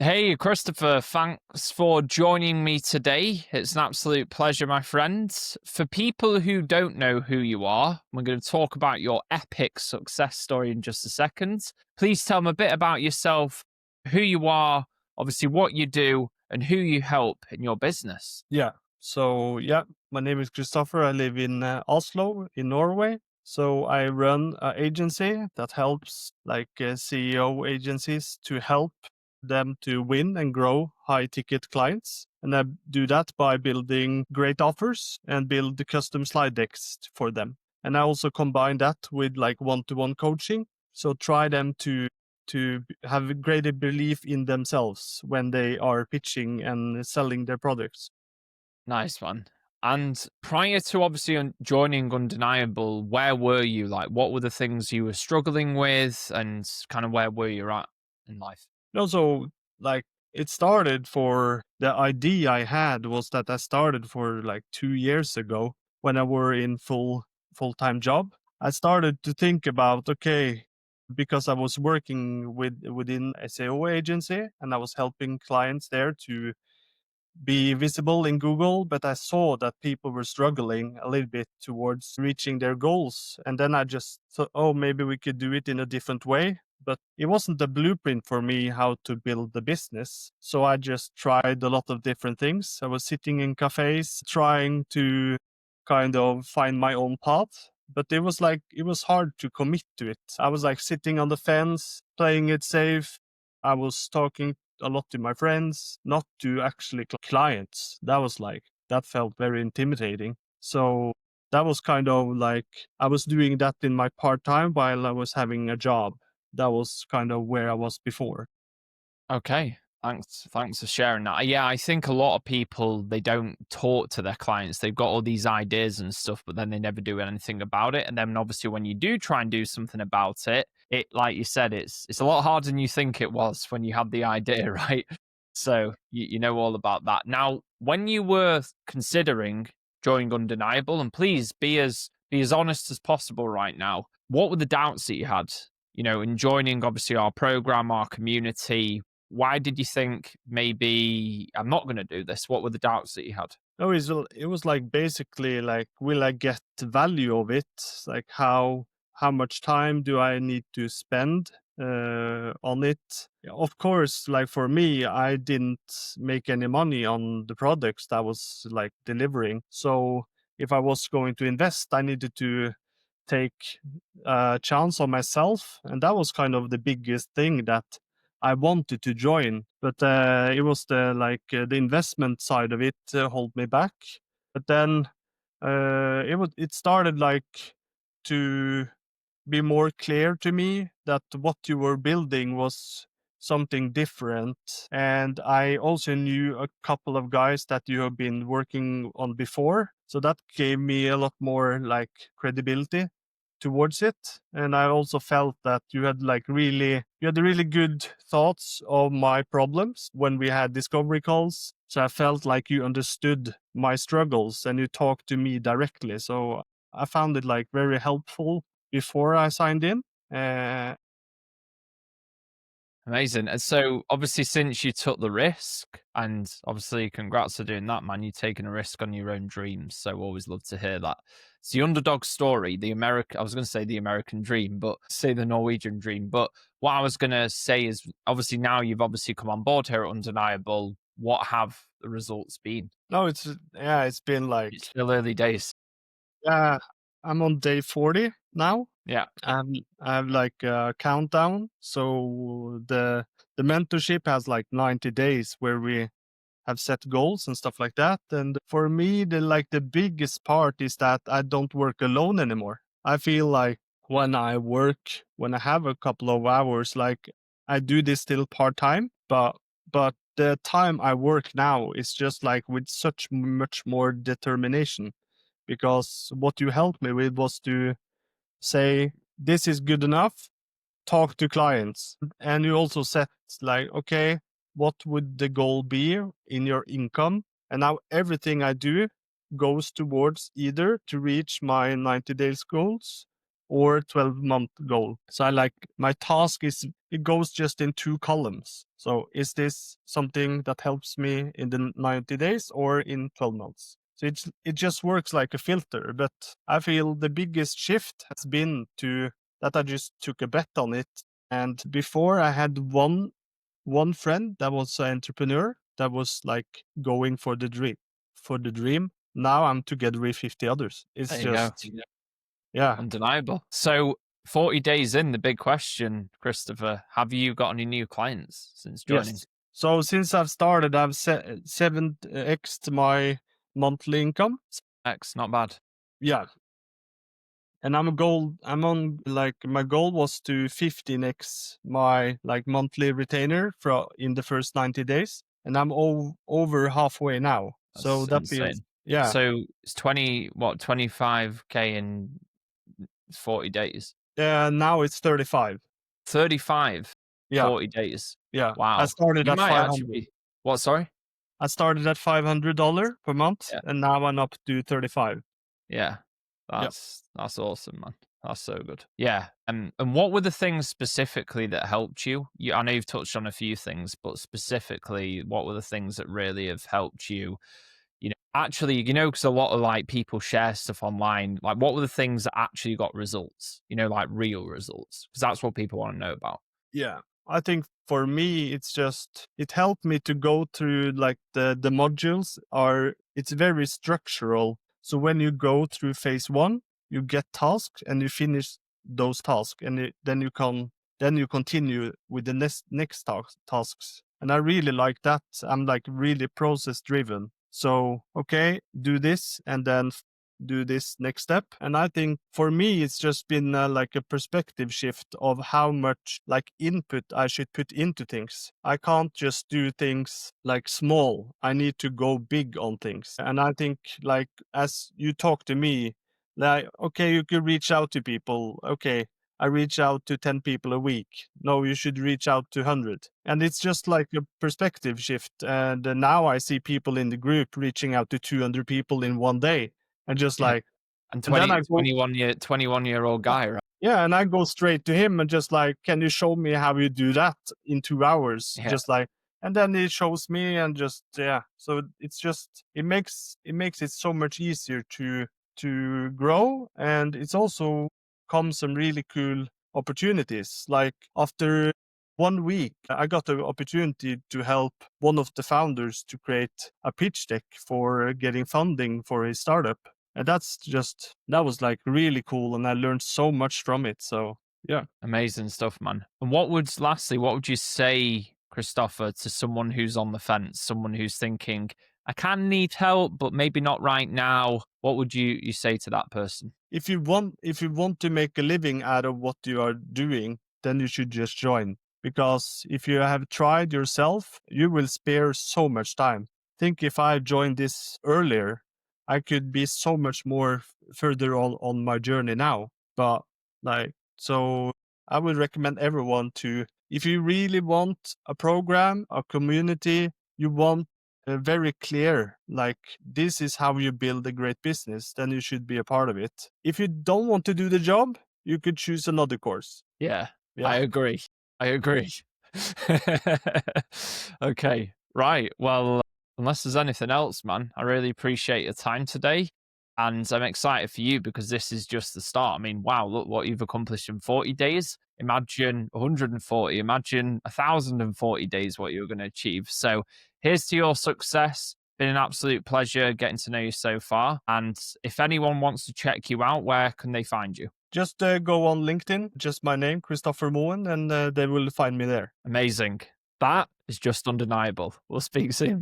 Hey, Kristoffer, thanks for joining me today. It's an absolute pleasure, my friends. For people who don't know who you are, we're going to talk about your epic success story in just a second. Please tell me a bit about yourself, who you are, obviously what you do, and who you help in your business. Yeah. My name is Kristoffer. I live in Oslo in Norway. So I run an agency that helps CEO agencies to help them to win and grow high ticket clients. And I do that by building great offers and build the custom slide decks for them. And I also combine that with like one-to-one coaching. So try them to have a greater belief in themselves when they are pitching and selling their products. Nice one. And prior to obviously joining Undeniable, where were you? Like, what were the things you were struggling with, and kind of where were you at in life? Also, like it started for the idea I had was that I started for like 2 years ago when I were in full-time job. I started to think about, okay, because I was working within SEO agency and I was helping clients there to be visible in Google, but I saw that people were struggling a little bit towards reaching their goals. And then I just thought, oh, maybe we could do it in a different way. But it wasn't a blueprint for me how to build the business. So I just tried a lot of different things. I was sitting in cafes trying to kind of find my own path. But it was hard to commit to it. I was like sitting on the fence, playing it safe. I was talking a lot to my friends, not to actually clients. That felt very intimidating. So that was kind of like, I was doing that in my part time while I was having a job. That was kind of where I was before. Okay. Thanks for sharing that. Yeah, I think a lot of people they don't talk to their clients. They've got all these ideas and stuff, but then they never do anything about it. And then obviously when you do try and do something about it, it like you said, it's a lot harder than you think it was when you had the idea, right? So you know all about that. Now, when you were considering joining Undeniable, and please be as honest as possible right now, what were the doubts that you had? In joining obviously our program, our community, why did you think maybe I'm not going to do this? What were the doubts that you had? No, it was like basically like, will I get value of it? Like how much time do I need to spend on it? Yeah, of course, like for me, I didn't make any money on the products that I was like delivering. So if I was going to invest, I needed to take a chance on myself, and that was kind of the biggest thing that I wanted to join, but it was the investment side of it hold me back. But then it started like to be more clear to me that what you were building was something different. And I also knew a couple of guys that you have been working on before. So that gave me a lot more like credibility towards it. And I also felt that you had really good thoughts of my problems when we had discovery calls. So I felt like you understood my struggles and you talked to me directly. So I found it like very helpful before I signed in. Uh, Amazing. And so, obviously, since you took the risk, and obviously, congrats for doing that, man. You're taking a risk on your own dreams. So, always love to hear that. It's the underdog story, I was going to say the American dream, but say the Norwegian dream. But what I was going to say is, obviously, now you've obviously come on board here at Undeniable. What have the results been? no, it's been It's like, still early days. yeah, I'm on day 40 now. Yeah. I have like a countdown. So the mentorship has like 90 days where we have set goals and stuff like that. And for me, the biggest part is that I don't work alone anymore. I feel like when I have a couple of hours, like I do this still part time, but the time I work now is just like with such much more determination, because what you helped me with was to say, this is good enough, talk to clients. And you also set like, okay, what would the goal be in your income? And now everything I do goes towards either to reach my 90 days goals or 12-month goal. So I like my task is it goes just in 2 columns. So is this something that helps me in the 90 days or in 12 months? So it just works like a filter. But I feel the biggest shift has been to that I just took a bet on it. And before I had one friend that was an entrepreneur that was like going for the dream. Now I'm together with 50 others. It's There you go. just yeah. Undeniable. So 40 days in, the big question, Kristoffer, have you got any new clients since joining? Yes. So since I've started, I've 7x my monthly income. X, not bad. Yeah. And I'm on like my goal was to 15x my like monthly retainer in the first 90 days. And I'm over halfway now. So That's that feels insane. yeah. So it's 25K in 40 days. Now it's 35. 35, Yeah. 40 days. Yeah. I Wow. started You at might actually 500. be, what, sorry? I started at $500 per month Yeah. and now I'm up to 35. Yeah. Yeah. That's awesome, man. That's so good. Yeah. And what were the things specifically that helped you? I know you've touched on a few things, but specifically, what were the things that really have helped you? Actually, because a lot of like people share stuff online. Like, what were the things that actually got results? Like real results, because that's what people want to know about. Yeah. I think for me, it helped me to go through like the modules it's very structural. So when you go through phase one, you get tasks and you finish those tasks and then you continue with the next tasks. And I really like that. I'm like really process driven. So, okay, do this and then do this next step. And I think for me, it's just been like a perspective shift of how much like input I should put into things. I can't just do things like small. I need to go big on things. And I think like as you talk to me, like, okay, you could reach out to people. Okay, I reach out to 10 people a week. No, you should reach out to 100. And it's just like a perspective shift. And now I see people in the group reaching out to 200 people in one day. And just Yeah. like, And and then 20, I go, 21-year-old guy, right? yeah, and I go straight to him and just like, can you show me how you do that in 2 hours? Yeah. Just like, and then he shows me and just, yeah. So it's just, it makes it so much easier to grow. And it's also come some really cool opportunities. Like after 1 week, I got the opportunity to help one of the founders to create a pitch deck for getting funding for his startup. And that was like really cool. And I learned so much from it. So, yeah. Amazing stuff, man. And lastly, what would you say, Kristoffer, to someone who's on the fence, someone who's thinking, I can need help, but maybe not right now? What would you say to that person? If you want to make a living out of what you are doing, then you should just join. Because if you have tried yourself, you will spare so much time. Think if I joined this earlier, I could be so much more further on my journey now. But like, so I would recommend everyone to, if you really want a program, a community, you want very clear, like this is how you build a great business, then you should be a part of it. If you don't want to do the job, you could choose another course. Yeah, Yeah. I agree. I agree. Okay, right. Well, unless there's anything else, man, I really appreciate your time today. And I'm excited for you because this is just the start. I mean, wow, look what you've accomplished in 40 days. Imagine 140, imagine 1,040 days what you're going to achieve. So here's to your success. Been an absolute pleasure getting to know you so far. And if anyone wants to check you out, where can they find you? Just go on LinkedIn, just my name, Kristoffer Moen, and they will find me there. Amazing. That is just undeniable. We'll speak soon.